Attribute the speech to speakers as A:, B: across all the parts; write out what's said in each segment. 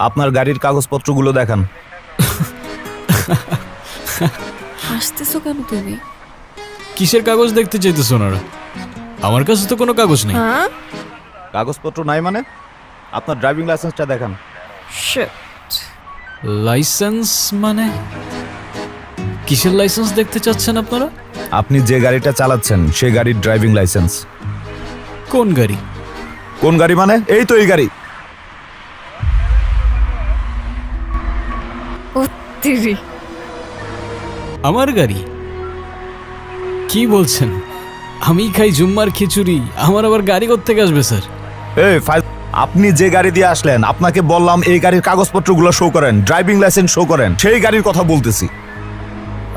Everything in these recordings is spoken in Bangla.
A: আপনার গাড়ির কাগজপত্রগুলো দেখান।
B: হাসতেছো কেন তুমি?
C: কিসের কাগজ দেখতে চাইতেছো ওনারা? আমার কাছে তো কোনো কাগজ নেই।
B: হ্যাঁ,
A: কাগজপত্র নাই মানে? আপনার ড্রাইভিং লাইসেন্সটা দেখান।
C: লাইসেন্স মানে? কিসের লাইসেন্স দেখতে চাচ্ছেন আপনারা?
A: আপনি যে গাড়িটা চালাচ্ছেন সেই গাড়ির ড্রাইভিং লাইসেন্স।
C: কোন গাড়ি?
A: কোন গাড়ি মানে? এই তো এই গাড়ি।
B: ও তেরি।
C: আমার গাড়ি? কি বলছেন? আমি খাই জুম্মার খিচুড়ি, আমার আবার গাড়ি কোত্থেকে আসবে স্যার?
A: এই আপনি যে গাড়ি দিয়ে আসলেন, আপনাকে বললাম এই গাড়ির কাগজপত্রগুলো শো করেন, ড্রাইভিং লাইসেন্স শো করেন। সেই গাড়ির কথা বলতেছি।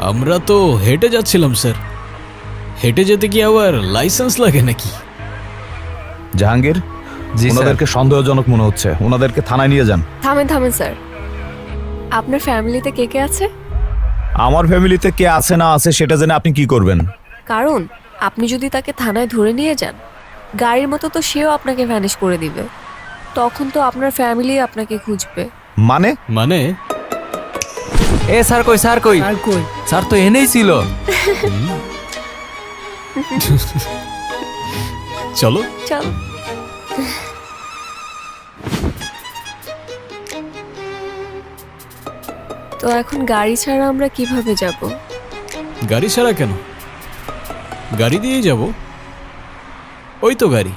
C: আমরা তো হেঁটে যাচ্ছিলাম স্যার। হেঁটে যেতে কি আবার লাইসেন্স লাগে নাকি?
A: জাহাঙ্গীর, ওনাদেরকে সন্দেহজনক মনে হচ্ছে, ওনাদেরকে থানায় নিয়ে যান।
B: থামেন স্যার। আপনার ফ্যামিলিতে কে কে আছে?
A: আমার ফ্যামিলিতে কে আছে না আছে সেটা জেনে আপনি কি করবেন?
B: কারণ আপনি যদি তাকে থানায় ধরে নিয়ে যান, গাড়ির মতো তো সেও আপনাকে ভ্যানিশ করে দিবে। তখন তো আপনার ফ্যামিলি আপনাকে খুঁজবে।
A: মানে?
C: মানে
D: এ স্যার কই স্যার তো এনেই ছিল।
C: চলো।
B: চলো। তো এখন গাড়ি ছাড়া আমরা কিভাবে যাব?
C: গাড়ি ছাড়া কেন? গাড়ি দিয়েই যাব। ওই তো গাড়ি।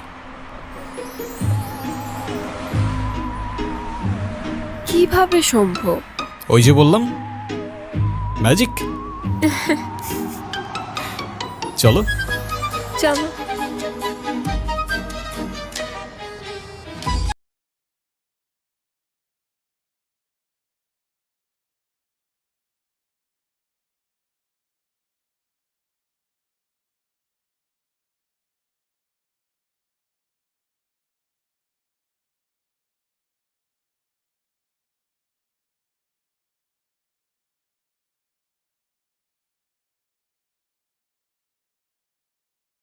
B: কিভাবে সম্ভব?
C: ওই যে বললাম, ম্যাজিক। চলো।
B: চলো।